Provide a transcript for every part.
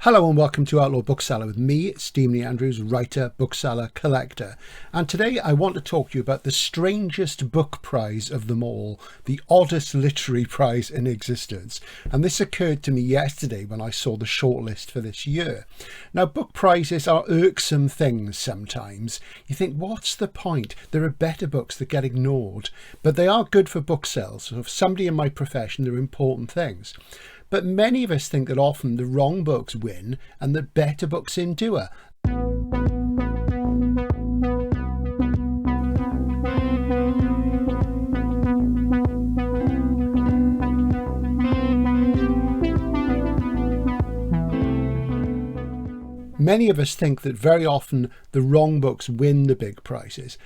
Hello and welcome to Outlaw Bookseller with me, Stephen Andrews, writer, bookseller, collector. And today I want to talk to you about the strangest book prize of them all, the oddest literary prize in existence. And this occurred to me yesterday when I saw the shortlist for this year. Now, book prizes are irksome things sometimes. You think, what's the point? There are better books that get ignored, but they are good for book sales. So for somebody in my profession, they're important things. But many of us think that often the wrong books win and that better books endure. Many of us think that very often the wrong books win the big prizes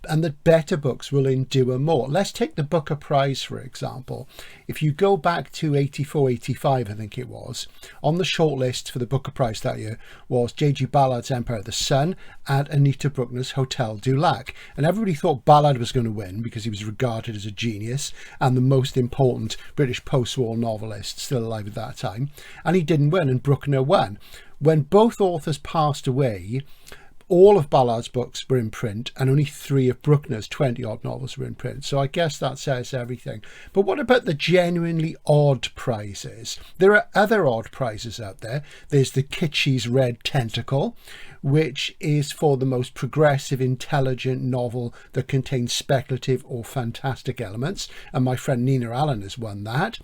and that better books will endure more. Let's take the Booker Prize, for example. If you go back to 84, 85, I think it was, on the shortlist for the Booker Prize that year was J.G. Ballard's Empire of the Sun and Anita Bruckner's Hotel du Lac. And everybody thought Ballard was going to win because he was regarded as a genius and the most important British post-war novelist still alive at that time. And he didn't win, and Bruckner won. When both authors passed away, all of Ballard's books were in print and only 3 of Bruckner's 20-odd novels were in print. So I guess that says everything. But what about the genuinely odd prizes? There are other odd prizes out there. There's the Kitschy's Red Tentacle, which is for the most progressive, intelligent novel that contains speculative or fantastic elements. And my friend Nina Allen has won that.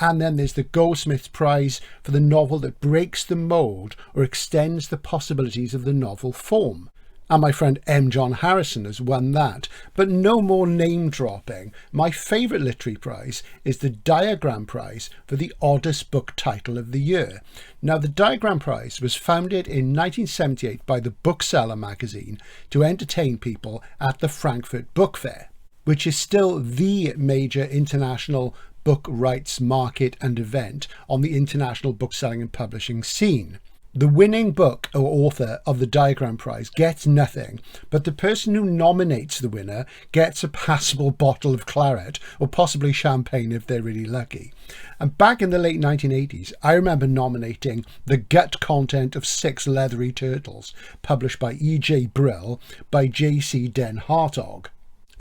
And then there's the Goldsmiths Prize for the novel that breaks the mould or extends the possibilities of the novel form. And my friend M. John Harrison has won that. But no more name dropping. My favourite literary prize is the Diagram Prize for the oddest book title of the year. Now, the Diagram Prize was founded in 1978 by the Bookseller magazine to entertain people at the Frankfurt Book Fair, which is still the major international book rights market and event on the international bookselling and publishing scene. The winning book or author of the Diagram Prize gets nothing, but the person who nominates the winner gets a passable bottle of claret or possibly champagne if they're really lucky. And back in the late 1980s, I remember nominating The Gut Content of 6 Leathery Turtles, published by E.J. Brill by J.C. Den Hartog.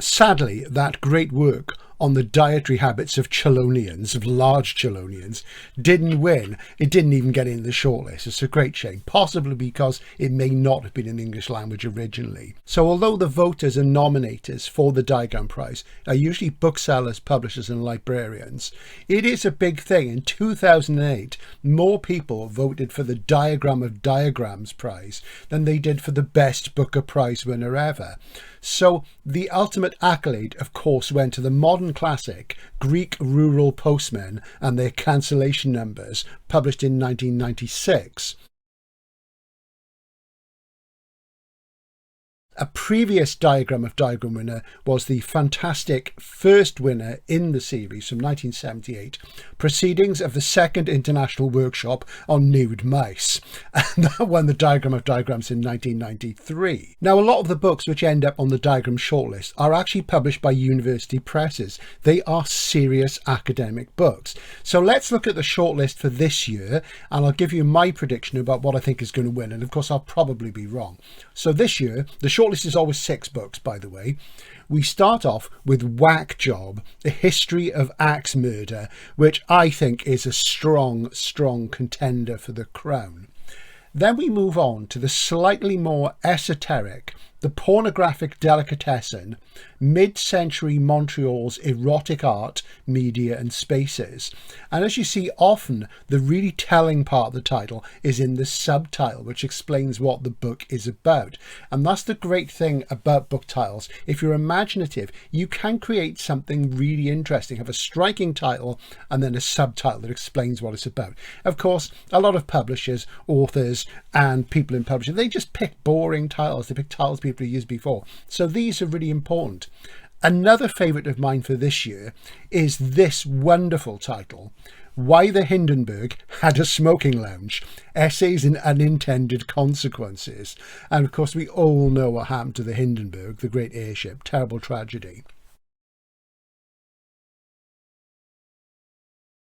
Sadly, that great work on the dietary habits of chelonians, of large chelonians, didn't win. It didn't even get in the shortlist. It's a great shame, possibly because it may not have been in English language originally. So although the voters and nominators for the Diagram Prize are usually booksellers, publishers and librarians, it is a big thing. In 2008, more people voted for the Diagram of Diagrams Prize than they did for the best Booker Prize winner ever. So the ultimate accolade, of course, went to the modern classic Greek Rural Postmen and their cancellation numbers, published in 1996. A previous Diagram of Diagram winner was the fantastic first winner in the series from 1978, Proceedings of the Second International Workshop on Nude Mice, and that won the Diagram of Diagrams in 1993. Now, a lot of the books which end up on the Diagram shortlist are actually published by university presses. They are serious academic books. So let's look at the shortlist for this year, and I'll give you my prediction about what I think is going to win, and of course I'll probably be wrong. So this year, the shortlist is always 6 books, by the way. We start off with Whack Job, The History of Axe Murder, which I think is a strong contender for the crown. Then we move on to the slightly more esoteric, The Pornographic Delicatessen, Mid-Century Montreal's Erotic Art, Media and Spaces. And as you see, often the really telling part of the title is in the subtitle, which explains what the book is about. And that's the great thing about book titles. If you're imaginative, you can create something really interesting, have a striking title and then a subtitle that explains what it's about. Of course, a lot of publishers, authors and people in publishing, they just pick boring titles. They pick titles people have used before. So these are really important. Another favourite of mine for this year is this wonderful title, Why the Hindenburg Had a Smoking Lounge, Essays in Unintended Consequences. And of course we all know what happened to the Hindenburg, the great airship, terrible tragedy.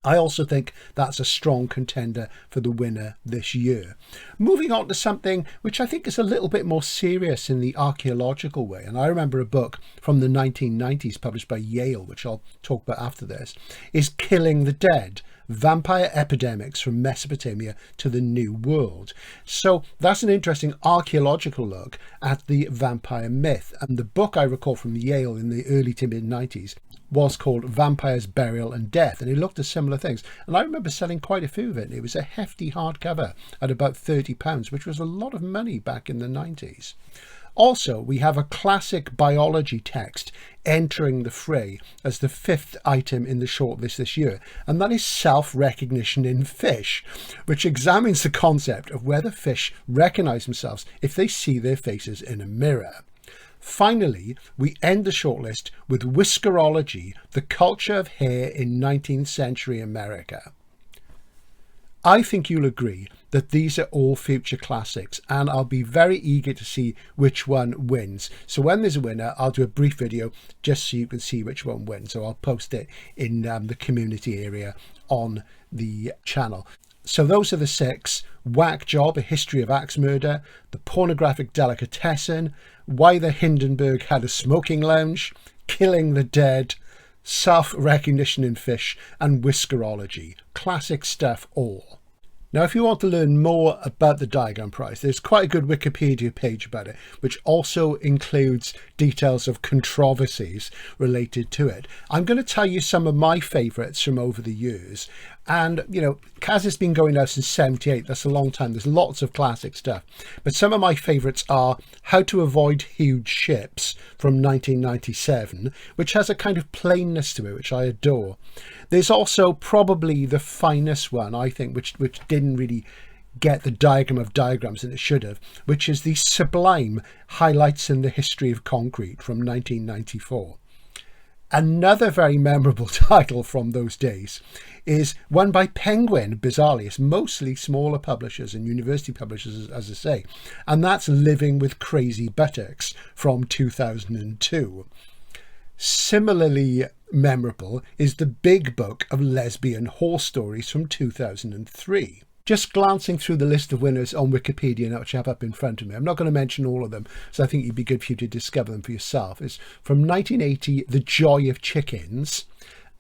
I also think that's a strong contender for the winner this year. Moving on to something which I think is a little bit more serious in the archaeological way. And I remember a book from the 1990s published by Yale, which I'll talk about after this, is Killing the Dead: Vampire Epidemics from Mesopotamia to the New World. So that's an interesting archaeological look at the vampire myth. And the book I recall from Yale in the early to mid 90s was called Vampires, Burial and Death, and it looked at similar things. And I remember selling quite a few of it. It was a hefty hardcover at about £30, which was a lot of money back in the 90s. Also, we have a classic biology text entering the fray as the 5th item in the shortlist this year, and that is self-recognition in fish, which examines the concept of whether fish recognize themselves if they see their faces in a mirror. Finally, we end the shortlist with Whiskerology, the culture of hair in 19th century America. I think you'll agree that these are all future classics, and I'll be very eager to see which one wins. So when there's a winner, I'll do a brief video just so you can see which one wins. So I'll post it in the community area on the channel. So those are the 6: Whack Job, A History of Axe Murder; The Pornographic Delicatessen; Why the Hindenburg Had a Smoking Lounge; Killing the Dead; Self-Recognition in Fish; and Whiskerology. Classic stuff all. Now, if you want to learn more about the Diagram Prize, there's quite a good Wikipedia page about it, which also includes details of controversies related to it. I'm going to tell you some of my favourites from over the years. And, you know, Kaz has been going now since 78. That's a long time. There's lots of classic stuff. But some of my favourites are How to Avoid Huge Ships from 1997, which has a kind of plainness to it, which I adore. There's also probably the finest one, I think, which didn't really get the diagram of diagrams that it should have, which is the sublime Highlights in the History of Concrete from 1994. Another very memorable title from those days is one by Penguin, bizarrely. It's mostly smaller publishers and university publishers, as I say, and that's Living with Crazy Buttocks from 2002. Similarly memorable is the big book of lesbian horse stories from 2003. Just glancing through the list of winners on Wikipedia now, which I have up in front of me. I'm not going to mention all of them, so I think it'd be good for you to discover them for yourself. It's from 1980, The Joy of Chickens.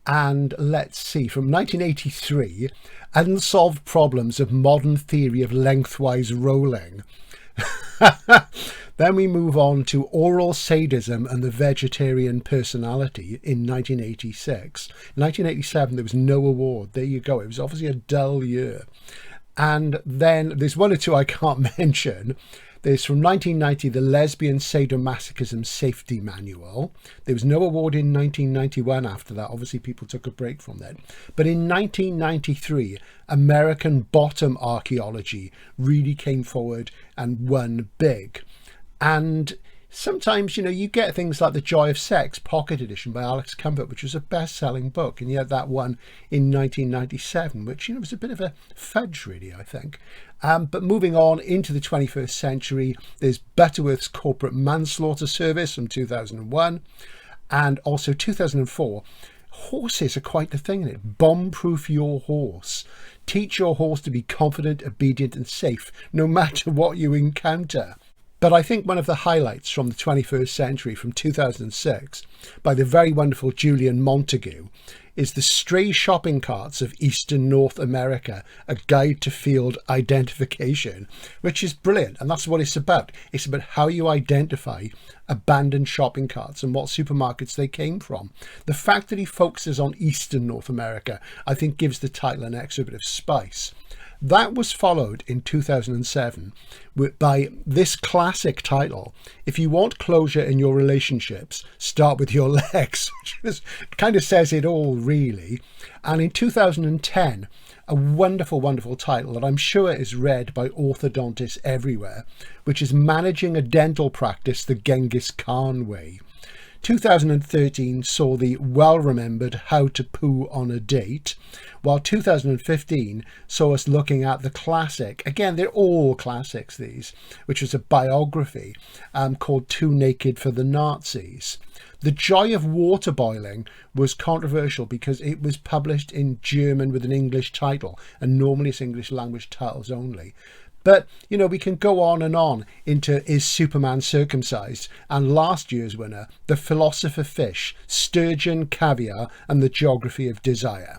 And let's see, from 1983, Unsolved Problems of Modern Theory of Lengthwise Rolling. Then we move on to Oral Sadism and the Vegetarian Personality in 1986. 1987, there was no award. There you go. It was obviously a dull year. And then there's one or two I can't mention. There's from 1990, The Lesbian Sadomasochism Safety Manual. There was no award in 1991 after that. Obviously, people took a break from that. But in 1993, American Bottom Archaeology really came forward and won big. And sometimes, you know, you get things like The Joy of Sex, Pocket Edition by Alex Comfort, which was a best-selling book. And you had that one in 1997, which, you know, was a bit of a fudge, really, I think. But moving on into the 21st century, there's Butterworth's Corporate Manslaughter Service from 2001. And also 2004, horses are quite the thing in it. Bomb-proof your horse. Teach your horse to be confident, obedient and safe, no matter what you encounter. But I think one of the highlights from the 21st century from 2006 by the very wonderful Julian Montague is The Stray Shopping Carts of Eastern North America, A Guide to Field Identification, which is brilliant. And that's what it's about. It's about how you identify abandoned shopping carts and what supermarkets they came from. The fact that he focuses on Eastern North America, I think gives the title an extra bit of spice. That was followed in 2007 by this classic title, If You Want Closure in Your Relationships, Start With Your Legs, which kind of says it all, really. And in 2010, a wonderful, wonderful title that I'm sure is read by orthodontists everywhere, which is Managing a Dental Practice the Genghis Khan Way. 2013 saw the well-remembered How to Poo on a Date, while 2015 saw us looking at the classic, again they're all classics these, which was a biography called Too Naked for the Nazis. The Joy of Water Boiling was controversial because it was published in German with an English title, and normally it's English language titles only. But, you know, we can go on and on into Is Superman Circumcised? And last year's winner, The Philosopher Fish, Sturgeon, Caviar and the Geography of Desire.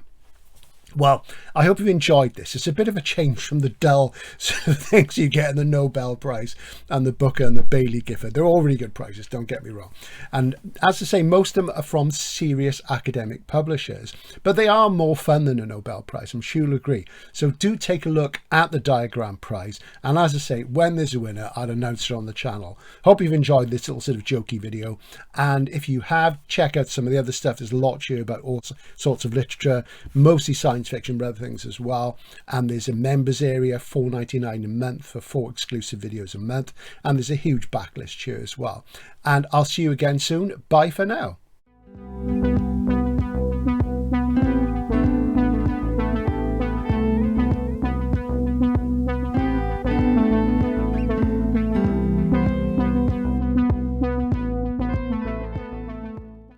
Well, I hope you've enjoyed this. It's a bit of a change from the dull sort of things you get in the Nobel Prize and the Booker and the Bailey Gifford. They're all really good prizes, don't get me wrong. And as I say, most of them are from serious academic publishers, but they are more fun than a Nobel Prize, I'm sure you'll agree. So do take a look at the Diagram Prize. And as I say, when there's a winner, I'll announce it on the channel. Hope you've enjoyed this little sort of jokey video. And if you have, check out some of the other stuff. There's a lot here about all sorts of literature, mostly science fiction, but other things as well. And there's a members area, $4.99 a month for 4 exclusive videos a month. And there's a huge backlist here as well. And I'll see you again soon. Bye for now.